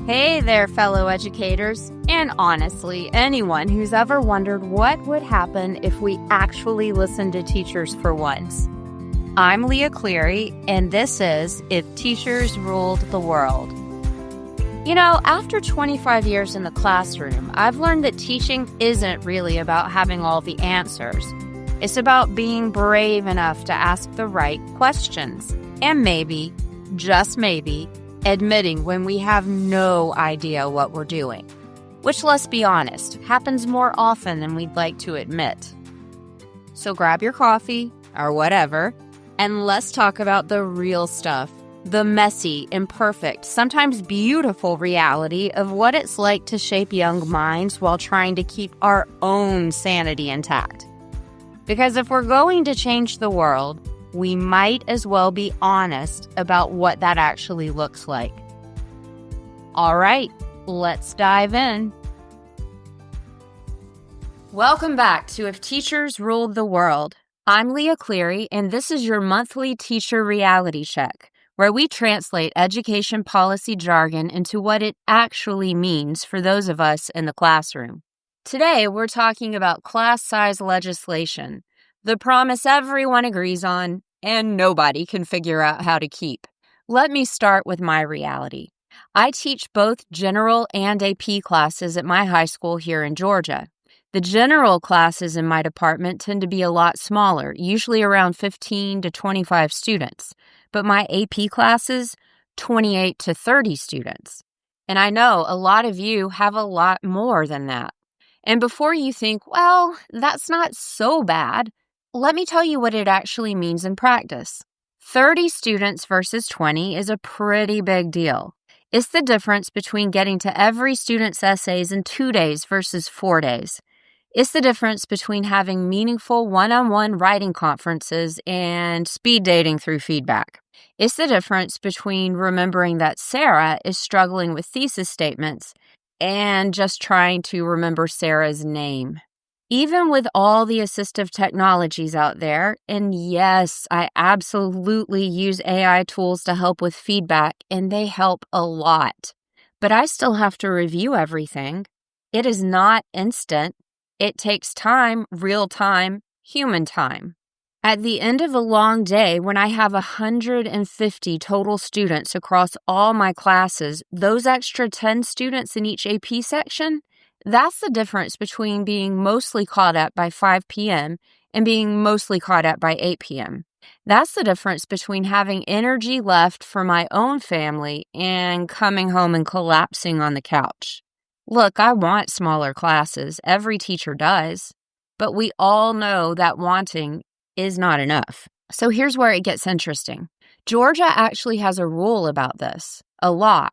Hey there, fellow educators, and honestly, anyone who's ever wondered what would happen if we actually listened to teachers for once. I'm Leah Cleary, and this is If Teachers Ruled the World. You know, after 25 years in the classroom, I've learned that teaching isn't really about having all the answers. It's about being brave enough to ask the right questions, and maybe, just maybe, admitting when we have no idea what we're doing, which, let's be honest, happens more often than we'd like to admit. So grab your coffee, or whatever, and let's talk about the real stuff, the messy, imperfect, sometimes beautiful reality of what it's like to shape young minds while trying to keep our own sanity intact. Because if we're going to change the world, we might as well be honest about what that actually looks like. All right, let's dive in. Welcome back to If Teachers Ruled the World. I'm Leah Cleary, and this is your monthly teacher reality check, where we translate education policy jargon into what it actually means for those of us in the classroom. Today, we're talking about class size legislation, the promise everyone agrees on and nobody can figure out how to keep. Let me start with my reality. I teach both general and AP classes at my high school here in Georgia. The general classes in my department tend to be a lot smaller, usually around 15 to 25 students, but my AP classes, 28 to 30 students. And I know a lot of you have a lot more than that. And before you think, well, that's not so bad, let me tell you what it actually means in practice. 30 students versus 20 is a pretty big deal. It's the difference between getting to every student's essays in 2 days versus 4 days. It's the difference between having meaningful one-on-one writing conferences and speed dating through feedback. It's the difference between remembering that Sarah is struggling with thesis statements and just trying to remember Sarah's name. Even with all the assistive technologies out there, and yes, I absolutely use AI tools to help with feedback, and they help a lot. But I still have to review everything. It is not instant. It takes time, real time, human time. At the end of a long day, when I have 150 total students across all my classes, those extra 10 students in each AP section, that's the difference between being mostly caught up by 5 p.m. and being mostly caught up by 8 p.m. That's the difference between having energy left for my own family and coming home and collapsing on the couch. Look, I want smaller classes. Every teacher does. But we all know that wanting is not enough. So here's where it gets interesting. Georgia actually has a rule about this, a law.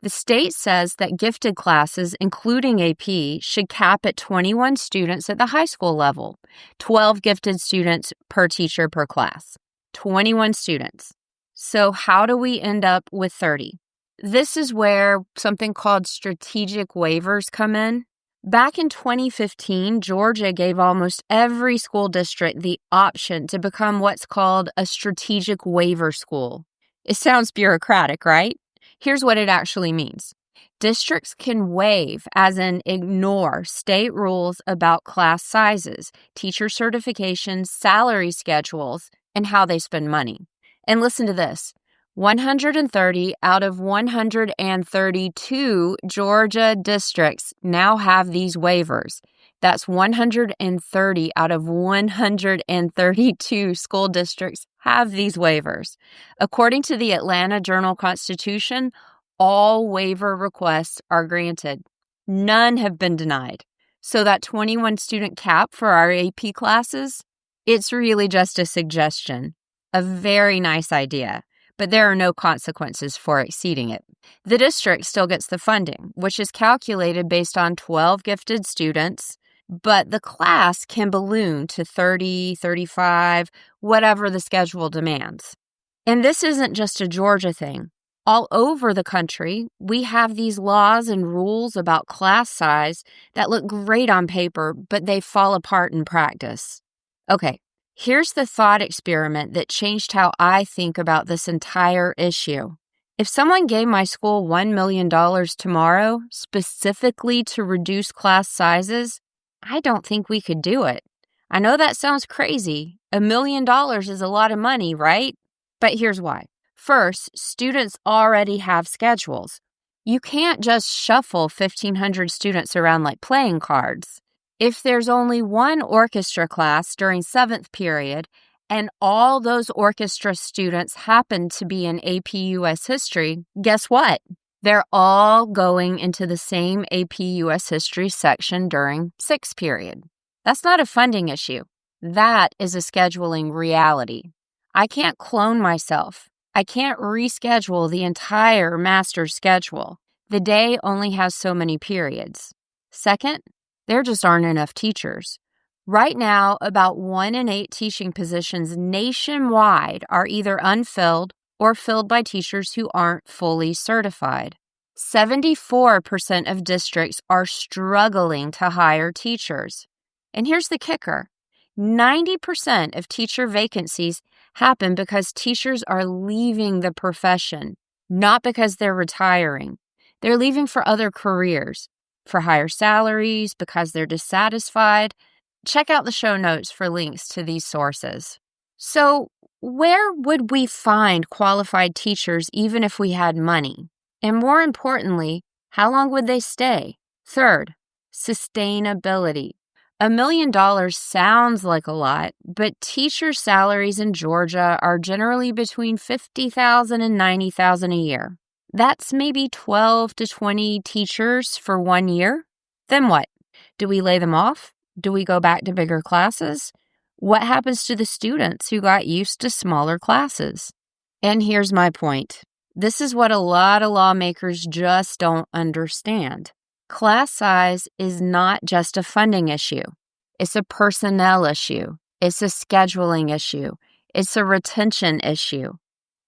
The state says that gifted classes, including AP, should cap at 21 students at the high school level, 12 gifted students per teacher per class, 21 students. So how do we end up with 30? This is where something called strategic waivers come in. Back in 2015, Georgia gave almost every school district the option to become what's called a strategic waiver school. It sounds bureaucratic, right? Here's what it actually means. Districts can waive, as in ignore, state rules about class sizes, teacher certifications, salary schedules, and how they spend money. And listen to this. 130 out of 132 Georgia districts now have these waivers. That's 130 out of 132 school districts have these waivers. According to the Atlanta Journal-Constitution, all waiver requests are granted. None have been denied. So that 21 student cap for our AP classes, it's really just a suggestion. A very nice idea, but there are no consequences for exceeding it. The district still gets the funding, which is calculated based on 12 gifted students, but the class can balloon to 30, 35, whatever the schedule demands. And this isn't just a Georgia thing. All over the country, we have these laws and rules about class size that look great on paper, but they fall apart in practice. Okay, here's the thought experiment that changed how I think about this entire issue. If someone gave my school $1 million tomorrow, specifically to reduce class sizes, I don't think we could do it. I know that sounds crazy. $1 million is a lot of money, right? But here's why. First, students already have schedules. You can't just shuffle 1,500 students around like playing cards. If there's only one orchestra class during 7th period, and all those orchestra students happen to be in AP US History, guess what? They're all going into the same AP US History section during 6th period. That's not a funding issue. That is a scheduling reality. I can't clone myself. I can't reschedule the entire master's schedule. The day only has so many periods. Second, there just aren't enough teachers. Right now, about 1 in 8 teaching positions nationwide are either unfilled or filled by teachers who aren't fully certified. 74% of districts are struggling to hire teachers. And here's the kicker. 90% of teacher vacancies happen because teachers are leaving the profession, not because they're retiring. They're leaving for other careers, for higher salaries, because they're dissatisfied. Check out the show notes for links to these sources. So, where would we find qualified teachers even if we had money? And more importantly, how long would they stay? Third, sustainability. $1 million sounds like a lot, but teacher salaries in Georgia are generally between $50,000 and $90,000 a year. That's maybe 12 to 20 teachers for 1 year. Then what? Do we lay them off? Do we go back to bigger classes? What happens to the students who got used to smaller classes? And here's my point. This is what a lot of lawmakers just don't understand. Class size is not just a funding issue. It's a personnel issue. It's a scheduling issue. It's a retention issue.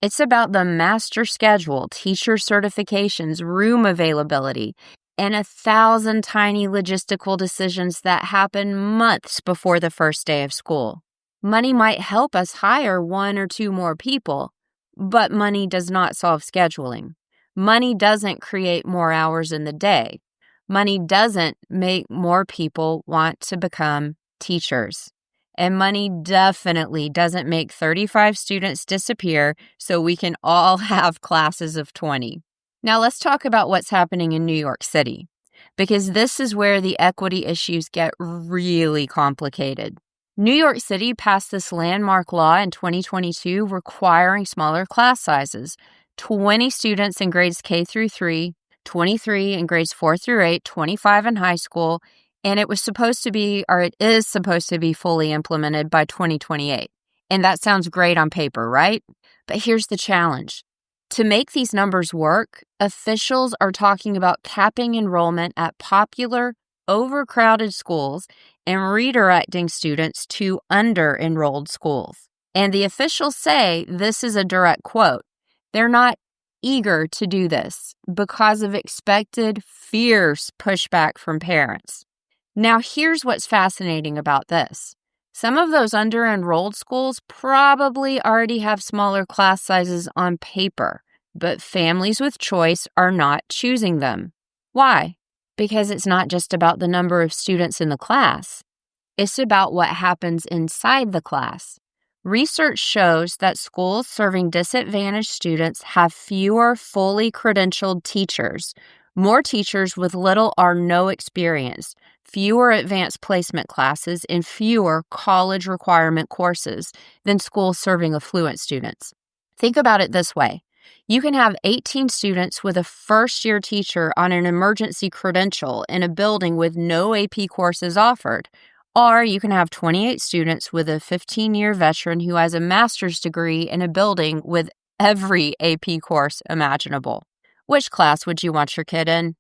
It's about the master schedule, teacher certifications, room availability, and 1,000 tiny logistical decisions that happen months before the first day of school. Money might help us hire 1 or 2 more people, but money does not solve scheduling. Money doesn't create more hours in the day. Money doesn't make more people want to become teachers. And money definitely doesn't make 35 students disappear so we can all have classes of 20. Now let's talk about what's happening in New York City, because this is where the equity issues get really complicated. New York City passed this landmark law in 2022 requiring smaller class sizes, 20 students in grades K through 3, 23 in grades 4 through 8, 25 in high school, and it is supposed to be fully implemented by 2028. And that sounds great on paper, right? But here's the challenge. To make these numbers work, officials are talking about capping enrollment at popular, overcrowded schools and redirecting students to under-enrolled schools. And the officials say, this is a direct quote, they're not eager to do this because of expected fierce pushback from parents. Now, here's what's fascinating about this. Some of those under-enrolled schools probably already have smaller class sizes on paper, but families with choice are not choosing them. Why? Because it's not just about the number of students in the class. It's about what happens inside the class. Research shows that schools serving disadvantaged students have fewer fully credentialed teachers, more teachers with little or no experience, fewer advanced placement classes, and fewer college requirement courses than schools serving affluent students. Think about it this way. You can have 18 students with a first-year teacher on an emergency credential in a building with no AP courses offered, or you can have 28 students with a 15-year veteran who has a master's degree in a building with every AP course imaginable. Which class would you want your kid in?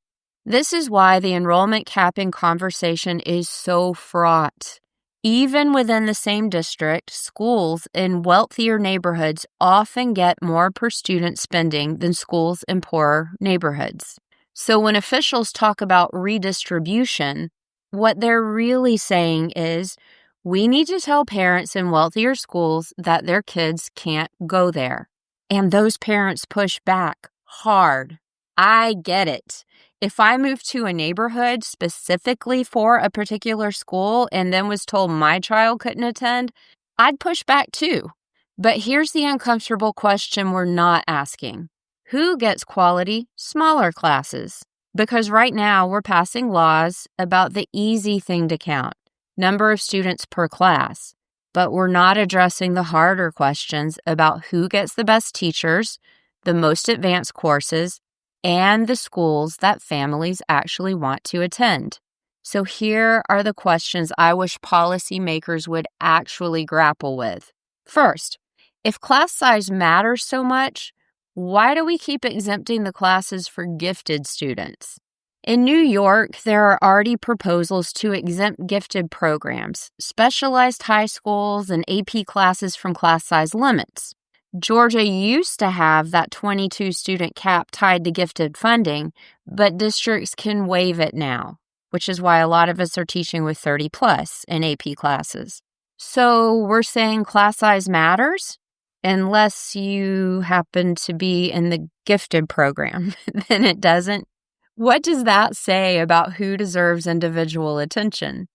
This is why the enrollment capping conversation is so fraught. Even within the same district, schools in wealthier neighborhoods often get more per student spending than schools in poorer neighborhoods. So when officials talk about redistribution, what they're really saying is, we need to tell parents in wealthier schools that their kids can't go there. And those parents push back hard. I get it. If I moved to a neighborhood specifically for a particular school and then was told my child couldn't attend, I'd push back too. But here's the uncomfortable question we're not asking. Who gets quality, smaller classes? Because right now we're passing laws about the easy thing to count, number of students per class. But we're not addressing the harder questions about who gets the best teachers, the most advanced courses, and the schools that families actually want to attend. So here are the questions I wish policymakers would actually grapple with. First, if class size matters so much, why do we keep exempting the classes for gifted students? In New York, there are already proposals to exempt gifted programs, specialized high schools, and AP classes from class size limits. Georgia used to have that 22 student cap tied to gifted funding, but districts can waive it now, which is why a lot of us are teaching with 30 plus in AP classes. So we're saying class size matters? Unless you happen to be in the gifted program, then it doesn't. What does that say about who deserves individual attention?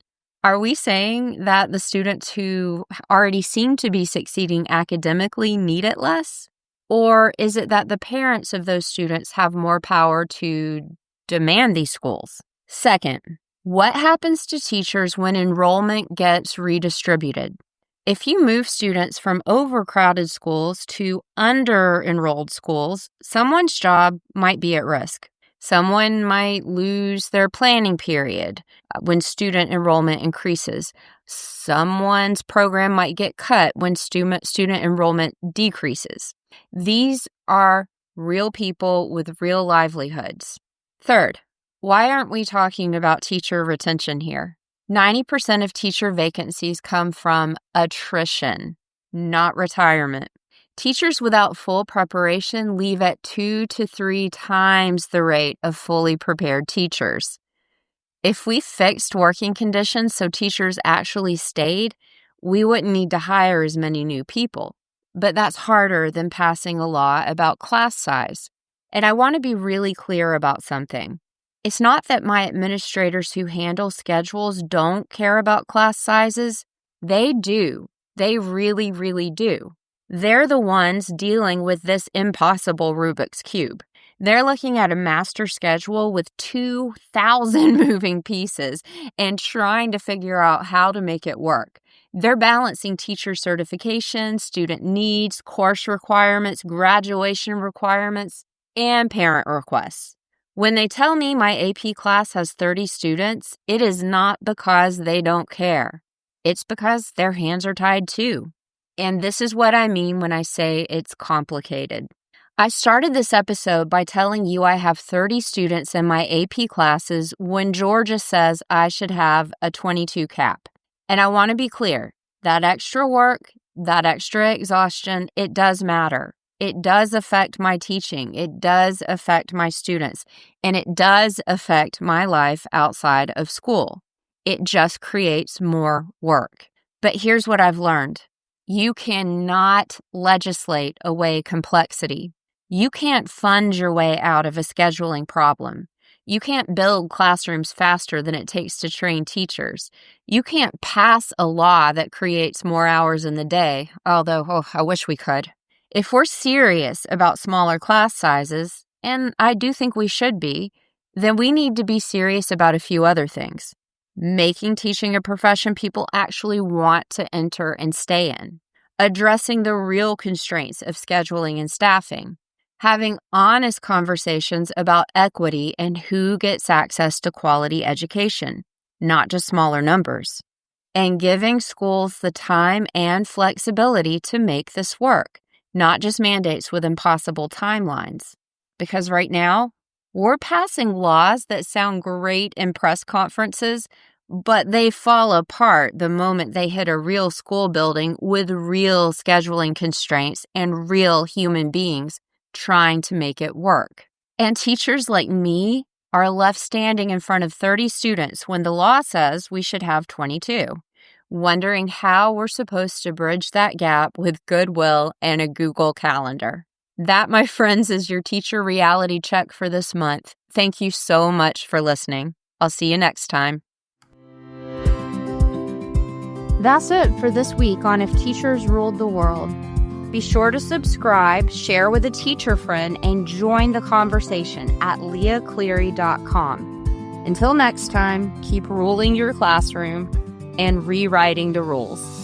Are we saying that the students who already seem to be succeeding academically need it less? Or is it that the parents of those students have more power to demand these schools? Second, what happens to teachers when enrollment gets redistributed? If you move students from overcrowded schools to under-enrolled schools, someone's job might be at risk. Someone might lose their planning period when student enrollment increases. Someone's program might get cut when student enrollment decreases. These are real people with real livelihoods. Third, why aren't we talking about teacher retention here? 90% of teacher vacancies come from attrition, not retirement. Teachers without full preparation leave at 2 to 3 times the rate of fully prepared teachers. If we fixed working conditions so teachers actually stayed, we wouldn't need to hire as many new people. But that's harder than passing a law about class size. And I want to be really clear about something. It's not that my administrators who handle schedules don't care about class sizes. They do. They really, really do. They're the ones dealing with this impossible Rubik's Cube. They're looking at a master schedule with 2,000 moving pieces and trying to figure out how to make it work. They're balancing teacher certification, student needs, course requirements, graduation requirements, and parent requests. When they tell me my AP class has 30 students, it is not because they don't care. It's because their hands are tied too. And this is what I mean when I say it's complicated. I started this episode by telling you I have 30 students in my AP classes when Georgia says I should have a 22 cap. And I want to be clear, that extra work, that extra exhaustion, it does matter. It does affect my teaching. It does affect my students. And it does affect my life outside of school. It just creates more work. But here's what I've learned. You cannot legislate away complexity. You can't fund your way out of a scheduling problem. You can't build classrooms faster than it takes to train teachers. You can't pass a law that creates more hours in the day, although, I wish we could. If we're serious about smaller class sizes, and I do think we should be, then we need to be serious about a few other things. Making teaching a profession people actually want to enter and stay in. Addressing the real constraints of scheduling and staffing. Having honest conversations about equity and who gets access to quality education, not just smaller numbers. And giving schools the time and flexibility to make this work, not just mandates with impossible timelines. Because right now, we're passing laws that sound great in press conferences, but they fall apart the moment they hit a real school building with real scheduling constraints and real human beings trying to make it work. And teachers like me are left standing in front of 30 students when the law says we should have 22, wondering how we're supposed to bridge that gap with goodwill and a Google Calendar. That, my friends, is your teacher reality check for this month. Thank you so much for listening. I'll see you next time. That's it for this week on If Teachers Ruled the World. Be sure to subscribe, share with a teacher friend, and join the conversation at leahcleary.com. Until next time, keep ruling your classroom and rewriting the rules.